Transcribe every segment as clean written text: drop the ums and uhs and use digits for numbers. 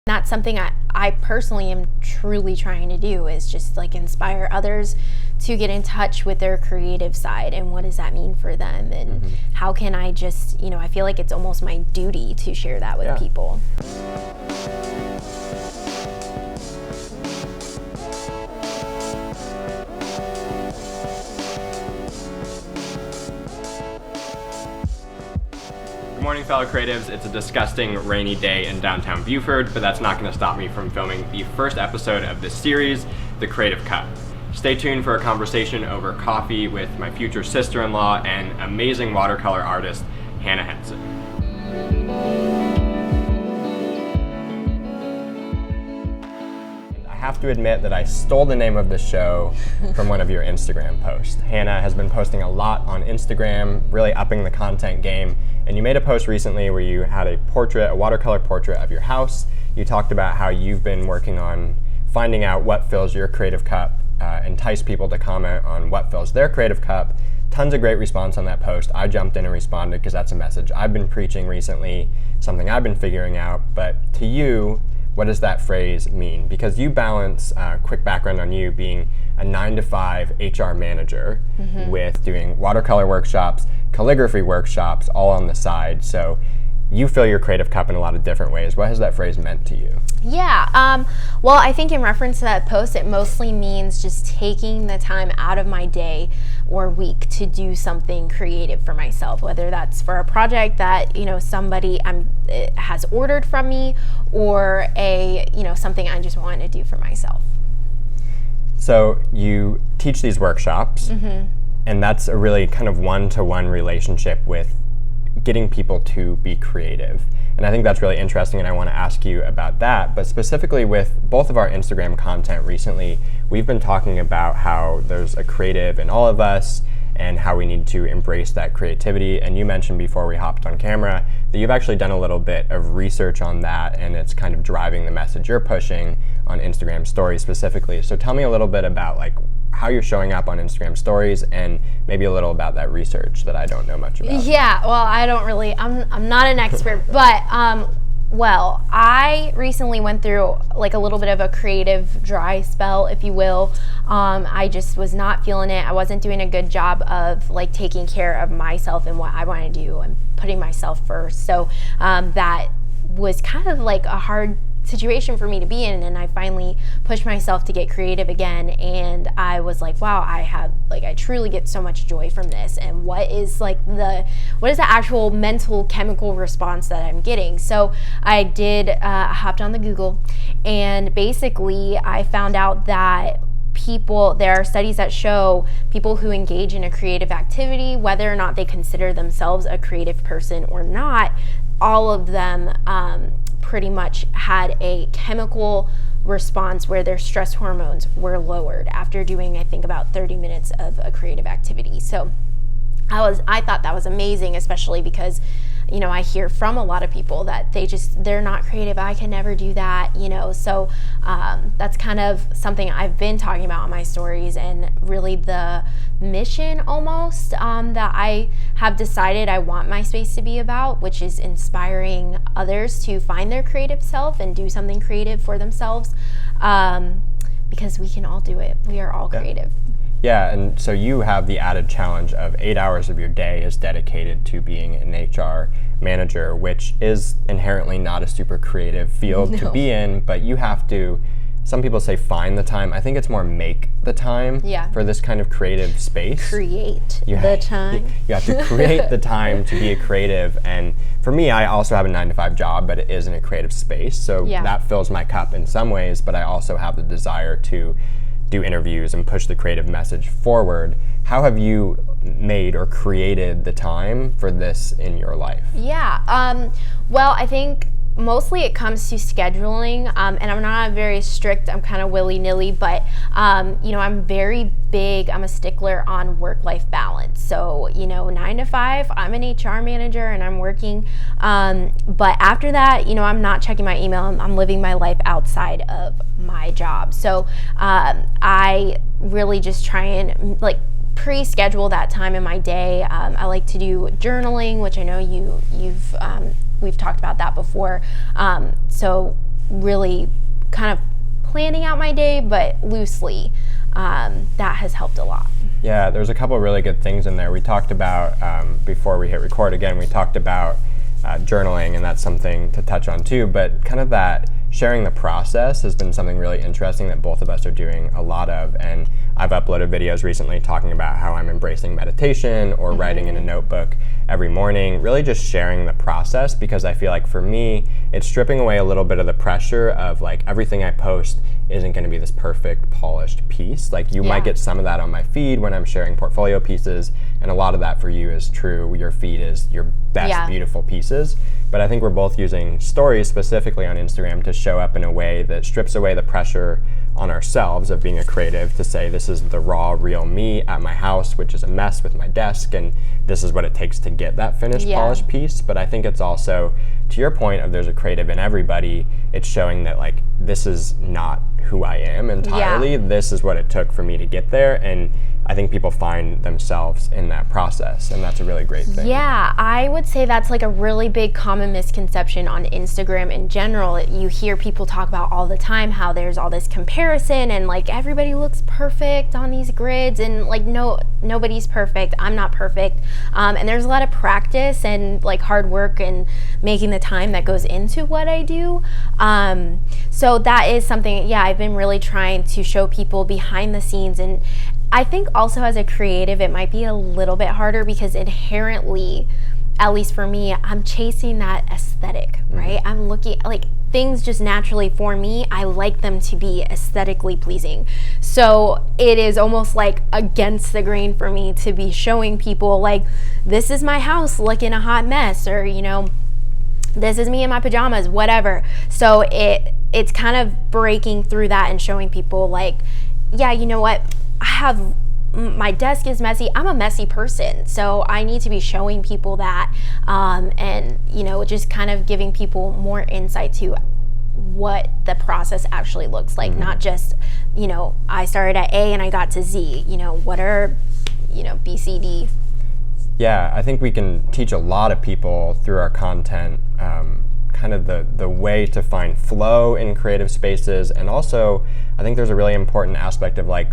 That's something I personally am truly trying to do, is just like inspire others to get in touch with their creative side and what does that mean for them, and how can I just, I feel like it's almost my duty to share that with people. Good morning, fellow creatives. It's a disgusting rainy day in downtown Buford, but that's not going to stop me from filming the first episode of this series, The Creative Cup. Stay tuned for a conversation over coffee with my future sister-in-law and amazing watercolor artist, Hannah Henson. I have to admit that I stole the name of the show from one of your Instagram posts. Hannah has been posting a lot on Instagram, really upping the content game. And you made a post recently where you had a watercolor portrait of your house. You talked about how you've been working on finding out what fills your creative cup, entice people to comment on what fills their creative cup. Tons of great response on that post. I jumped in and responded because that's a message I've been preaching recently, something I've been figuring out. But to you, what does that phrase mean? Because you balance, quick background on you, being a 9-to-5 HR manager with doing watercolor workshops, calligraphy workshops, all on the side. So you fill your creative cup in a lot of different ways. What has that phrase meant to you? Yeah, well, I think in reference to that post, it mostly means just taking the time out of my day or week to do something creative for myself, whether that's for a project that, somebody has ordered from me, or something I just want to do for myself. So you teach these workshops, and that's a really kind of one-to-one relationship with getting people to be creative. And I think that's really interesting, and I want to ask you about that. But specifically with both of our Instagram content recently, we've been talking about how there's a creative in all of us and how we need to embrace that creativity. And you mentioned before we hopped on camera that you've actually done a little bit of research on that, and it's kind of driving the message you're pushing on Instagram stories specifically. So tell me a little bit about how you're showing up on Instagram stories, and maybe a little about that research that I don't know much about. Yeah, well, I'm not an expert, but well, I recently went through a little bit of a creative dry spell, if you will. I just was not feeling it. I wasn't doing a good job of taking care of myself and what I want to do and putting myself first. So that was kind of a hard situation for me to be in, and I finally pushed myself to get creative again, and I was like, wow, I truly get so much joy from this, and what is the actual mental chemical response that I'm getting? So I hopped on the Google, and basically I found out that there are studies that show people who engage in a creative activity, whether or not they consider themselves a creative person or not, all of them pretty much had a chemical response where their stress hormones were lowered after doing, I think, about 30 minutes of a creative activity. So I thought that was amazing, especially because I hear from a lot of people that they're not creative. I can never do that, so that's kind of something I've been talking about on my stories, and really the mission almost that I have decided I want my space to be about, which is inspiring others to find their creative self and do something creative for themselves, because we can all do it. We are all creative. Yeah, and so you have the added challenge of 8 hours of your day is dedicated to being an HR manager, which is inherently not a super creative field to be in, but you have to, some people say find the time. I think it's more make the time for this kind of creative space. Create the time. You have to create the time to be a creative. And for me, I also have a 9-to-5 job, but it is in a creative space. So that fills my cup in some ways, but I also have the desire to do interviews and push the creative message forward. How have you made or created the time for this in your life? Yeah, well, I think mostly it comes to scheduling, and I'm not very strict. I'm kind of willy-nilly, but I'm very big. I'm a stickler on work-life balance. So 9 to 5, I'm an HR manager and I'm working, but after that, I'm not checking my email. I'm living my life outside of my job. So I really just try and pre-schedule that time in my day. I like to do journaling, which I know we've talked about that before. So really kind of planning out my day, but loosely. That has helped a lot. Yeah, there's a couple of really good things in there. We talked about, before we hit record again, we talked about journaling, and that's something to touch on too, but kind of that sharing the process has been something really interesting that both of us are doing a lot of. And I've uploaded videos recently talking about how I'm embracing meditation or writing in a notebook every morning, really just sharing the process, because I feel like for me, it's stripping away a little bit of the pressure of like everything I post isn't going to be this perfect polished piece. Like you might get some of that on my feed when I'm sharing portfolio pieces, and a lot of that for you is true. Your feed is your best beautiful pieces. But I think we're both using stories specifically on Instagram to show up in a way that strips away the pressure on ourselves of being a creative, to say this is the raw, real me at my house, which is a mess with my desk, and this is what it takes to get that finished polished piece. But I think it's also, to your point of there's a creative in everybody, it's showing that like this is not who I am entirely. This is what it took for me to get there, and I think people find themselves in that process, and that's a really great thing. Yeah, I would say that's like a really big common misconception on Instagram in general. You hear people talk about all the time how there's all this comparison and like everybody looks perfect on these grids, and like nobody's perfect. I'm not perfect. And there's a lot of practice and like hard work and making the time that goes into what I do. So that is something, I've been really trying to show people behind the scenes. And I think also as a creative, it might be a little bit harder because inherently, at least for me, I'm chasing that aesthetic, right? I'm looking, like things just naturally for me, I like them to be aesthetically pleasing. So it is almost like against the grain for me to be showing people like, this is my house looking a hot mess, or, you know, this is me in my pajamas, whatever. So it's kind of breaking through that and showing people like, yeah, you know what? My desk is messy. I'm a messy person, so I need to be showing people that, and you know, just kind of giving people more insight to what the process actually looks like. Not just, you know, I started at A and I got to Z. You know, what are, you know, B, C, D. Yeah, I think we can teach a lot of people through our content, kind of the way to find flow in creative spaces, and also I think there's a really important aspect of like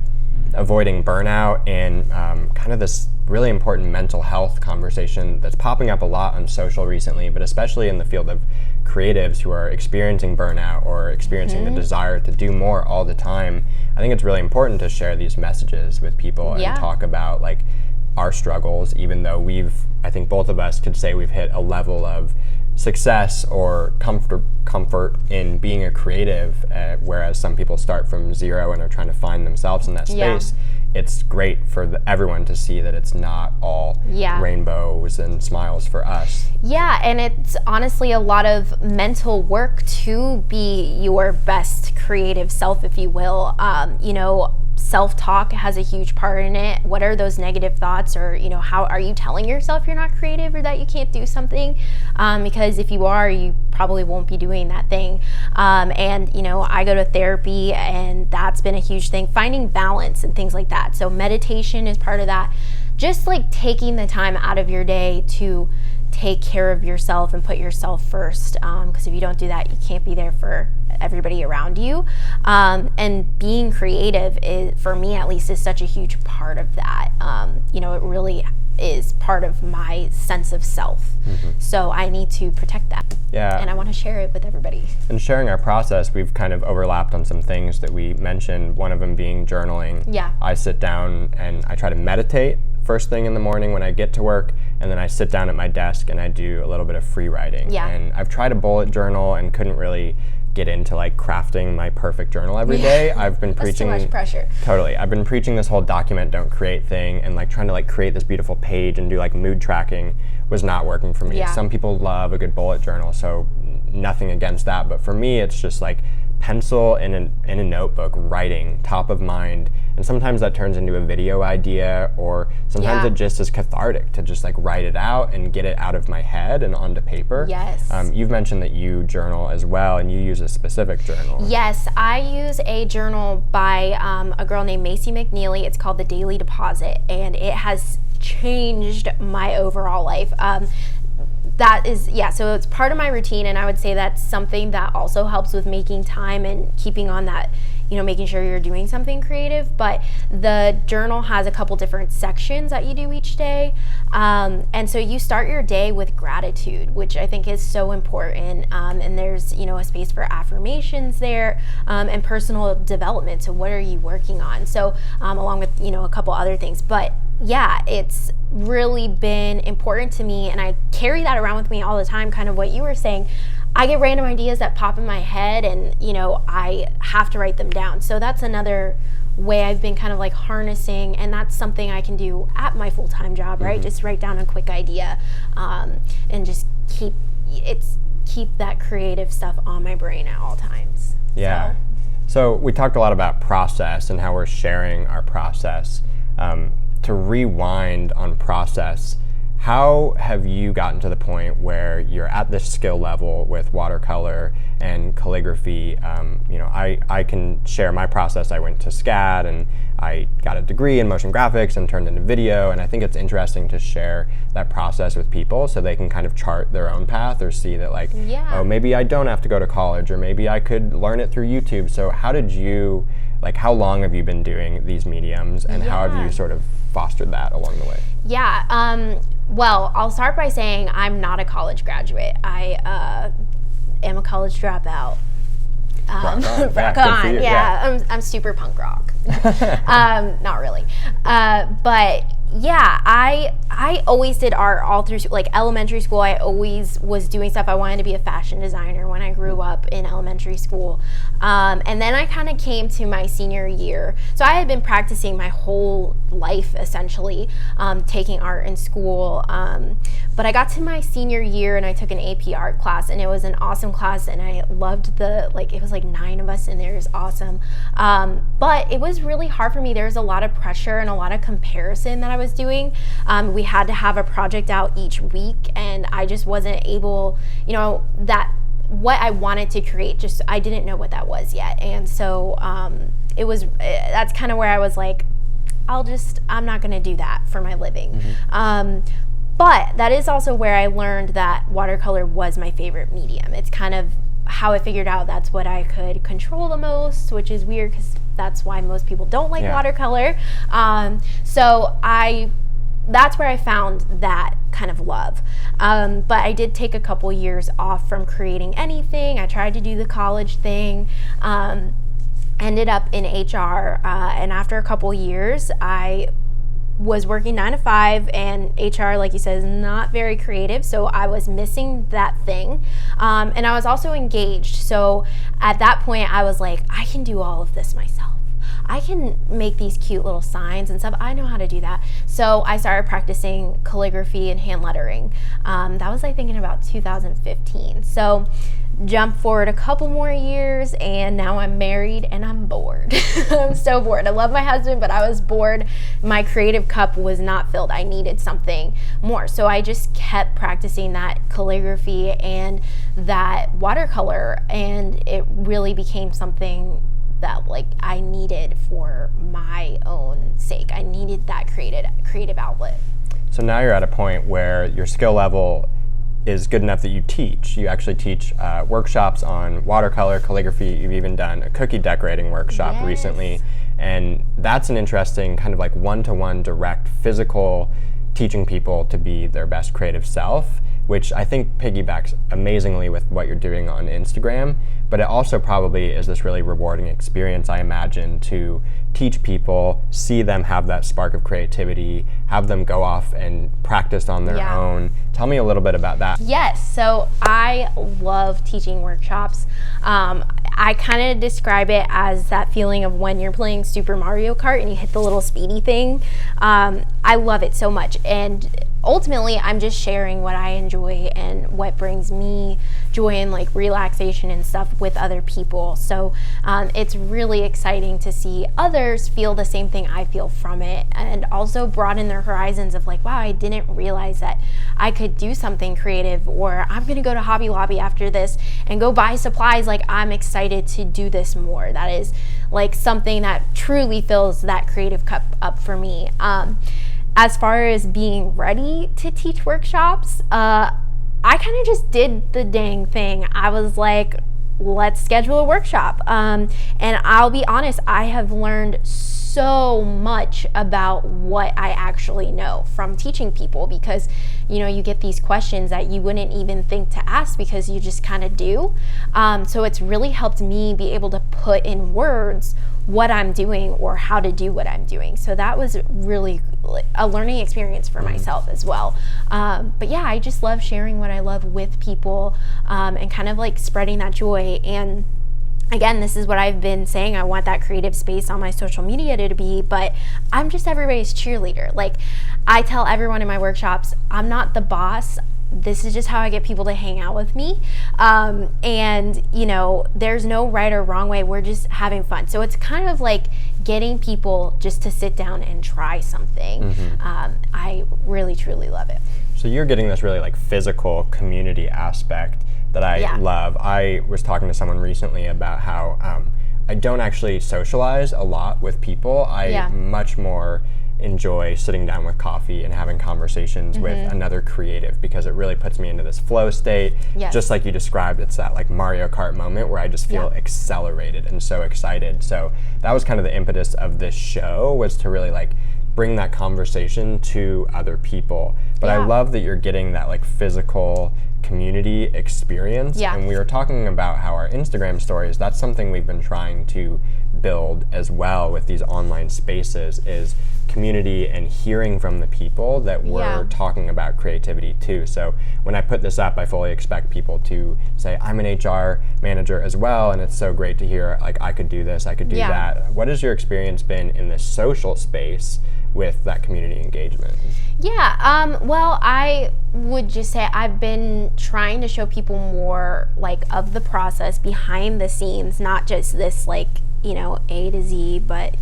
avoiding burnout and kind of this really important mental health conversation that's popping up a lot on social recently, but especially in the field of creatives who are experiencing burnout or experiencing the desire to do more all the time. I think it's really important to share these messages with people and talk about like our struggles, even though I think both of us could say we've hit a level of success or comfort in being a creative, whereas some people start from zero and are trying to find themselves in that space. It's great for everyone to see that it's not all rainbows and smiles for us. Yeah, and it's honestly a lot of mental work to be your best creative self, if you will. You know, self-talk has a huge part in it. What are those negative thoughts, or, you know, how are you telling yourself you're not creative or that you can't do something? Because if you are, you probably won't be doing that thing. And, you know, I go to therapy, and that's been a huge thing, finding balance and things like that. So meditation is part of that. Just like taking the time out of your day to take care of yourself and put yourself first, because if you don't do that, you can't be there for everybody around you. And being creative is, for me at least, is such a huge part of that. You know, it really is part of my sense of self. So I need to protect that. Yeah. And I want to share it with everybody. And sharing our process, we've kind of overlapped on some things that we mentioned, one of them being journaling. Yeah. I sit down and I try to meditate first thing in the morning when I get to work, and then I sit down at my desk and I do a little bit of free writing. Yeah. And I've tried a bullet journal and couldn't really get into like crafting my perfect journal every day. I've been preaching— That's too much pressure. Totally. I've been preaching this whole document, don't create thing, and like trying to like create this beautiful page and do like mood tracking was not working for me. Yeah. Some people love a good bullet journal, so nothing against that, but for me it's just like pencil in a notebook, writing top of mind, and sometimes that turns into a video idea, or sometimes it just is cathartic to just like write it out and get it out of my head and onto paper. Yes. You've mentioned that you journal as well, and you use a specific journal. Yes, I use a journal by a girl named Macy McNeely. It's called The Daily Deposit, and it has changed my overall life. that is, yeah, so it's part of my routine, and I would say that's something that also helps with making time and keeping on that, making sure you're doing something creative. But the journal has a couple different sections that you do each day. And so you start your day with gratitude, which I think is so important. And there's, a space for affirmations there, and personal development. So what are you working on? So along with, a couple other things. But yeah, it's really been important to me, and I carry that around with me all the time, kind of what you were saying. I get random ideas that pop in my head, and I have to write them down. So that's another way I've been kind of like harnessing, and that's something I can do at my full-time job, right? Just write down a quick idea, and just keep that creative stuff on my brain at all times. Yeah. So we talked a lot about process and how we're sharing our process. To rewind on process, how have you gotten to the point where you're at this skill level with watercolor and calligraphy? I can share my process. I went to SCAD and I got a degree in motion graphics and turned into video, and I think it's interesting to share that process with people so they can kind of chart their own path or see that oh, maybe I don't have to go to college, or maybe I could learn it through YouTube. So how long have you been doing these mediums, and how have you sort of fostered that along the way? Yeah. Well, I'll start by saying I'm not a college graduate. I am a college dropout. Rock on. Yeah. I'm super punk rock. Not really. But yeah, I always did art all through elementary school. I always was doing stuff. I wanted to be a fashion designer when I grew up in elementary school. And then I kind of came to my senior year. So I had been practicing my whole life, essentially, taking art in school. But I got to my senior year and I took an AP art class, and it was an awesome class, and I loved it was 9 of us in there. It was awesome. But it was really hard for me. There was a lot of pressure and a lot of comparison that I was doing. We had to have a project out each week, and I just wasn't able, what I wanted to create, I didn't know what that was yet. And so that's kind of where I was like, I'm not going to do that for my living. But that is also where I learned that watercolor was my favorite medium. It's kind of how I figured out that's what I could control the most, which is weird because that's why most people don't like watercolor. So that's where I found that kind of love. But I did take a couple years off from creating anything. I tried to do the college thing, ended up in HR, and after a couple years, I was working 9 to 5, and HR, like you said, is not very creative, so I was missing that thing. And I was also engaged, so at that point I was like, I can do all of this myself. I can make these cute little signs and stuff. I know how to do that. So I started practicing calligraphy and hand lettering. That was, I think, in about 2015. So jump forward a couple more years, and now I'm married and I'm bored. I'm so bored. I love my husband, but I was bored. My creative cup was not filled. I needed something more. So I just kept practicing that calligraphy and that watercolor, and it really became something that I needed for my own sake. I needed that creative outlet. So now you're at a point where your skill level is good enough that you teach. You actually teach workshops on watercolor, calligraphy. You've even done a cookie decorating workshop recently. And that's an interesting kind of one-to-one direct physical teaching people to be their best creative self, which I think piggybacks amazingly with what you're doing on Instagram. But it also probably is this really rewarding experience, I imagine, to teach people, see them have that spark of creativity, have them go off and practice on their own. Tell me a little bit about that. Yes, so I love teaching workshops. I kind of describe it as that feeling of when you're playing Super Mario Kart and you hit the little speedy thing. I love it so much, and ultimately I'm just sharing what I enjoy and what brings me joy and relaxation and stuff with other people. So it's really exciting to see others feel the same thing I feel from it, and also broaden their horizons of wow, I didn't realize that I could do something creative, or I'm gonna go to Hobby Lobby after this and go buy supplies. I'm excited to do this more. That is something that truly fills that creative cup up for me. As far as being ready to teach workshops, I kind of just did the dang thing. I was like, let's schedule a workshop. And I'll be honest, I have learned so much about what I actually know from teaching people, because you get these questions that you wouldn't even think to ask because you just kind of do. So it's really helped me be able to put in words what I'm doing or how to do what I'm doing. So that was really a learning experience for myself as well. But yeah, I just love sharing what I love with people, and kind of like spreading that joy. And again, this is what I've been saying, I want that creative space on my social media to be, but I'm just everybody's cheerleader. Like, I tell everyone in my workshops, I'm not the boss. This is just how I get people to hang out with me. And there's no right or wrong way. We're just having fun. So it's kind of like getting people just to sit down and try something. I really, truly love it. So you're getting this really like physical community aspect that I love. I was talking to someone recently about how I don't actually socialize a lot with people. I much more enjoy sitting down with coffee and having conversations with another creative, because it really puts me into this flow state. Just like you described, it's that like Mario Kart moment where I just feel accelerated and so excited. So that was kind of the impetus of this show, was to really like bring that conversation to other people. But I love that you're getting that like physical community experience. And we were talking about how our Instagram stories, that's something we've been trying to build as well with these online spaces, is community and hearing from the people that we're talking about creativity too. So when I put this up, I fully expect people to say, I'm an HR manager as well, and it's so great to hear like I could do this, I could do that. What has your experience been in this social space with that community engagement? Well, I would just say I've been trying to show people more like of the process behind the scenes, not just this like, A to Z, but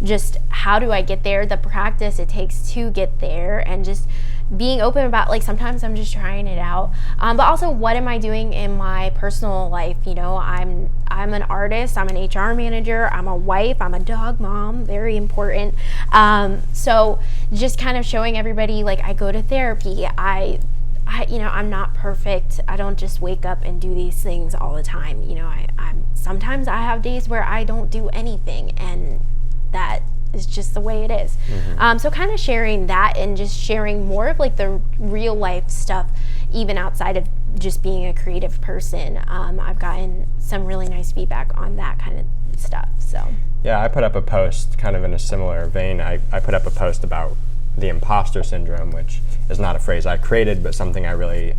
just how do I get there, the practice it takes to get there, and just being open about like sometimes I'm just trying it out, but also what am I doing in my personal life. I'm an artist, I'm an HR manager, I'm a wife, I'm a dog mom, very important. So just kind of showing everybody like I go to therapy, I'm not perfect. I don't just wake up and do these things all the time. I'm sometimes I have days where I don't do anything, and that is just the way it is. So kind of sharing that and just sharing more of like the real life stuff, even outside of just being a creative person. I've gotten some really nice feedback on that kind of stuff. So yeah, I put up a post kind of in a similar vein. I put up a post about the imposter syndrome, which is not a phrase I created, but something I really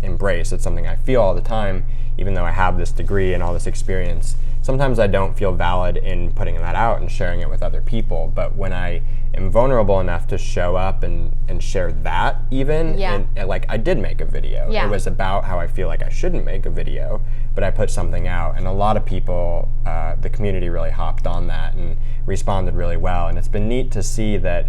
embrace. It's something I feel all the time, even though I have this degree and all this experience. Sometimes I don't feel valid in putting that out and sharing it with other people, but when I am vulnerable enough to show up and share that even, and like I did make a video. It was about how I feel like I shouldn't make a video, but I put something out, and a lot of people, the community really hopped on that and responded really well, and it's been neat to see that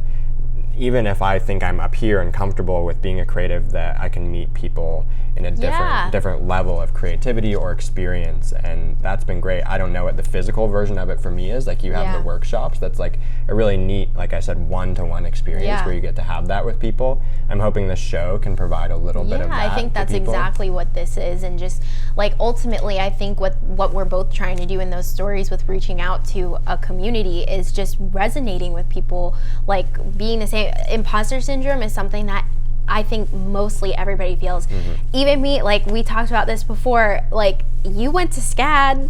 even if I think I'm up here and comfortable with being a creative, that I can meet people in a different level of creativity or experience, and that's been great. I don't know what the physical version of it for me is. Like you have the workshops, that's like a really neat, like I said, one-to-one experience where you get to have that with people. I'm hoping this show can provide a little bit of that. I think that's exactly what this is, and just like ultimately I think what we're both trying to do in those stories with reaching out to a community is just resonating with people, like being the same. Imposter syndrome is something that I think mostly everybody feels. Even me, like we talked about this before, like you went to SCAD,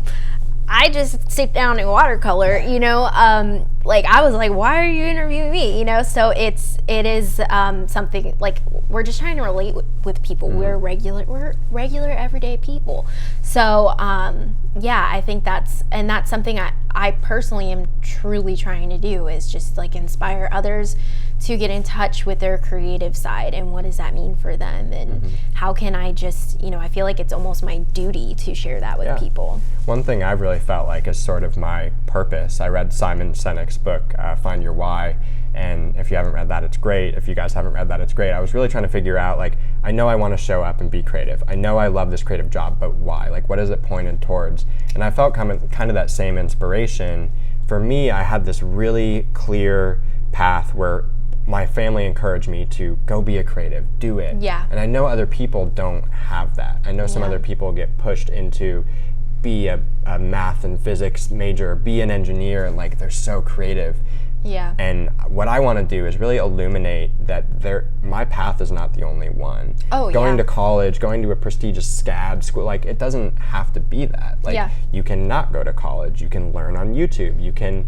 I just sit down and watercolor, like I was like, why are you interviewing me? So it is something like we're just trying to relate with people. We're regular everyday people. So I think that's something I personally am truly trying to do, is just like inspire others to get in touch with their creative side, and what does that mean for them, and how can I just, I feel like it's almost my duty to share that with people. One thing I've really felt like is sort of my purpose. I read Simon Sinek's book, Find Your Why, and if you haven't read that, it's great. If you guys haven't read that, it's great. I was really trying to figure out, like, I know I want to show up and be creative. I know I love this creative job, but why? Like, what is it pointed towards? And I felt kind of that same inspiration. For me, I had this really clear path where my family encouraged me to go be a creative, do it. Yeah. And I know other people don't have that. I know some other people get pushed into be a math and physics major, be an engineer, and like they're so creative. Yeah. And what I want to do is really illuminate that my path is not the only one. Going to college, going to a prestigious SCAD school, like it doesn't have to be that. Like you can not go to college. You can learn on YouTube. You can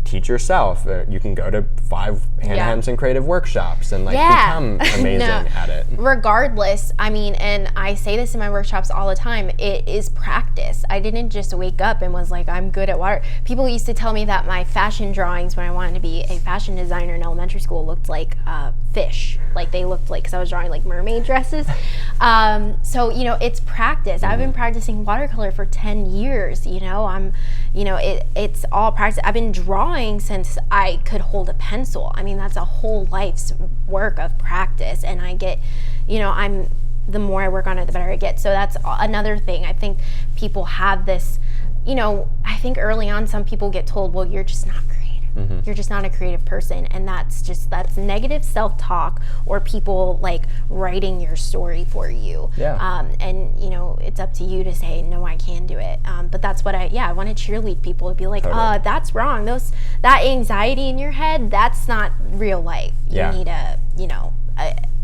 teach yourself. You can go to 5 Henson creative workshops and like become amazing at it. Regardless, I mean, and I say this in my workshops all the time, it is practice. I didn't just wake up and was like, I'm good at water. People used to tell me that my fashion drawings when I wanted to be a fashion designer in elementary school looked like fish. Like they looked like, because I was drawing like mermaid dresses. So, you know, it's practice. I've been practicing watercolor for 10 years, you know. It's all practice. I've been drawing since I could hold a pencil. I mean, that's a whole life's work of practice, and I get, you know, the more I work on it, the better I get. So that's another thing. I think people have this, you know, I think early on some people get told, well, you're just not creative. You're just not a creative person, and that's negative self-talk or people like writing your story for you. And you know, it's up to you to say, no, I can do it. But that's what I want to cheerlead people to be like, that's wrong. That anxiety in your head, that's not real life. You need to, you know,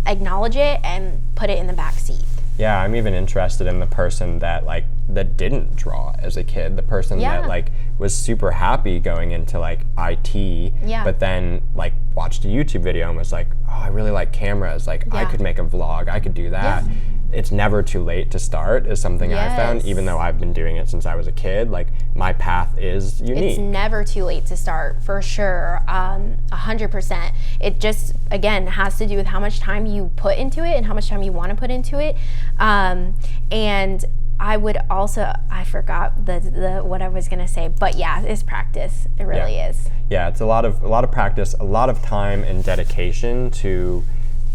acknowledge it and put it in the back seat. Yeah, I'm even interested in the person that didn't draw as a kid, the person that like was super happy going into like IT, but then like watched a YouTube video and was like, oh, I really like cameras, like I could make a vlog, I could do that. It's never too late to start is something I found, even though I've been doing it since I was a kid. Like my path is unique. It's never too late to start, for sure, 100%. It just, again, has to do with how much time you put into it and how much time you want to put into it. And I would also, I forgot the what I was gonna say, but yeah, it's practice. It really is. Yeah, it's a lot of practice, a lot of time and dedication to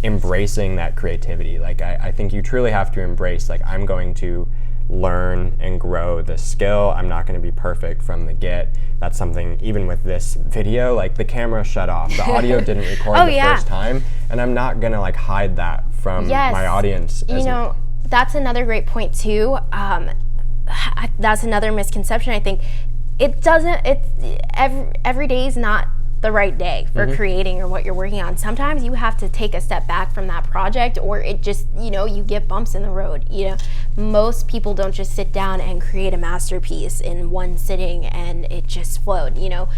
embracing that creativity. Like I think you truly have to embrace, like, I'm going to learn and grow this skill. I'm not going to be perfect from the get. That's something, even with this video, like the camera shut off, the audio didn't record first time, and I'm not going to like hide that from my audience. You know, that's another great point too. That's another misconception. I think every day is not the right day for creating or what you're working on. Sometimes you have to take a step back from that project, or it just, you know, you get bumps in the road. You know, most people don't just sit down and create a masterpiece in one sitting and it just flowed. You know,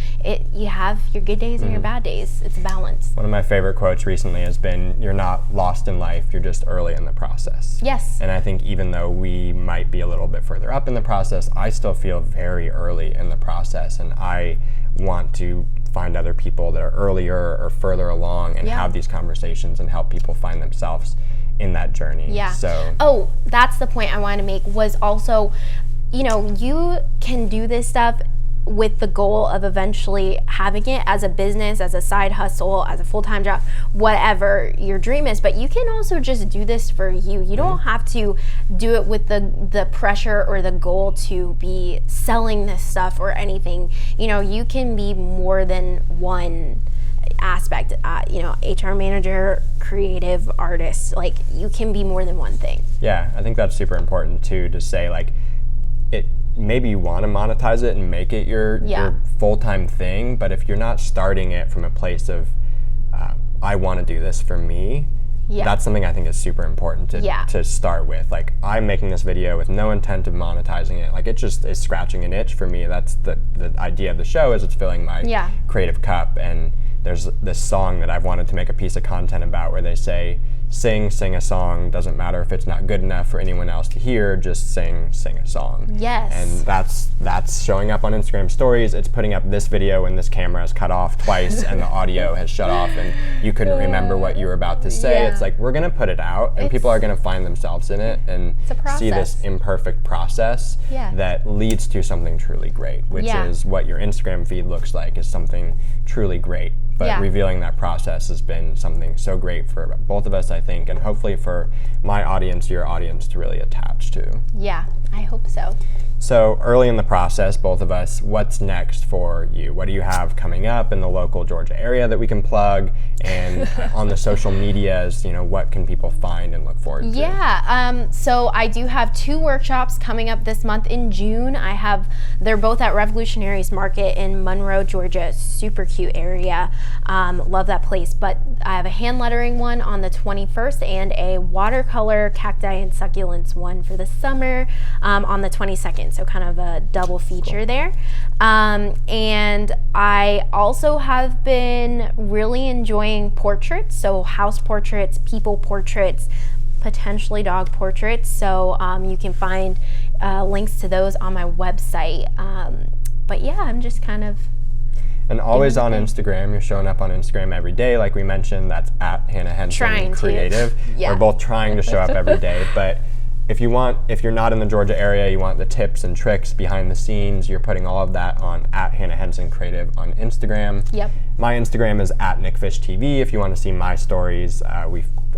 you have your good days and your bad days. It's a balance. One of my favorite quotes recently has been, you're not lost in life, you're just early in the process. Yes. And I think even though we might be a little bit further up in the process, I still feel very early in the process, and I want to find other people that are earlier or further along and have these conversations and help people find themselves in that journey. Yeah. So that's the point I wanted to make, was also, you know, you can do this stuff with the goal of eventually having it as a business, as a side hustle, as a full-time job, whatever your dream is. But you can also just do this for you. You don't have to do it with the pressure or the goal to be selling this stuff or anything. You know, you can be more than one aspect. You know, HR manager, creative artist, like you can be more than one thing. Yeah, I think that's super important too, to say like, maybe you want to monetize it and make it your full-time thing, but if you're not starting it from a place of I want to do this for me, that's something I think is super important to start with. Like, I'm making this video with no intent of monetizing it. Like, it just is scratching an itch for me. That's the idea of the show, is it's filling my creative cup. And there's this song that I've wanted to make a piece of content about, where they say, sing a song, doesn't matter if it's not good enough for anyone else to hear, just sing a song. Yes. And that's showing up on Instagram stories. It's putting up this video when this camera is cut off twice and the audio has shut off and you couldn't remember what you were about to say. It's like, we're gonna put it out and people are gonna find themselves in it and see this imperfect process that leads to something truly great, which is what your Instagram feed looks like, is something truly great. but Yeah. revealing that process has been something so great for both of us, I think, and hopefully for my audience, your audience, to really attach to. Yeah, I hope so. So early in the process, both of us, what's next for you? What do you have coming up in the local Georgia area that we can plug? And on the social medias, what can people find and look forward to? Yeah, so I do have 2 workshops coming up this month in June. They're both at Revolutionaries Market in Monroe, Georgia. Super cute area. Love that place. But I have a hand lettering one on the 21st and a watercolor cacti and succulents one for the summer on the 22nd. So kind of a double feature there. And I also have been really enjoying portraits, so house portraits, people portraits, potentially dog portraits. So you can find links to those on my website. But yeah, I'm just kind of... And always on Instagram. You're showing up on Instagram every day, like we mentioned. That's at Hannah Henson Trying Creative. Yeah. We're both trying to show up every day, but if you're not in the Georgia area, you want the tips and tricks behind the scenes, you're putting all of that on at Hannah Henson Creative on Instagram. Yep. My Instagram is at NickFishTV. If you want to see my stories,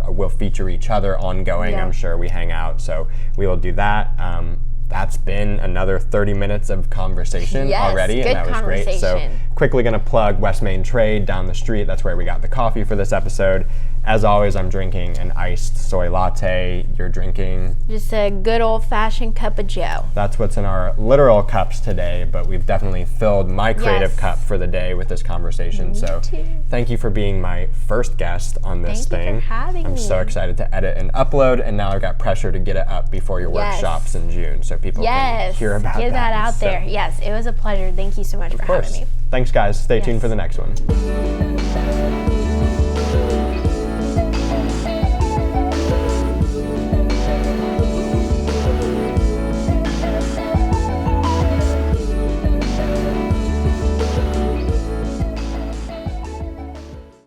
we'll feature each other ongoing. Yeah. I'm sure we hang out, so we will do that. That's been another 30 minutes of conversation already, and that was great. So quickly going to plug West Main Trade down the street. That's where we got the coffee for this episode. As always, I'm drinking an iced soy latte. You're drinking? Just a good old-fashioned cup of joe. That's what's in our literal cups today, but we've definitely filled my creative cup for the day with this conversation. So thank you for being my first guest on this thing. Thank you for having me. I'm so excited to edit and upload, and now I've got pressure to get it up before your workshops in June so people can hear about that. Get that out there. Yes, it was a pleasure. Thank you so much for having me. Thanks, guys. Stay tuned for the next one.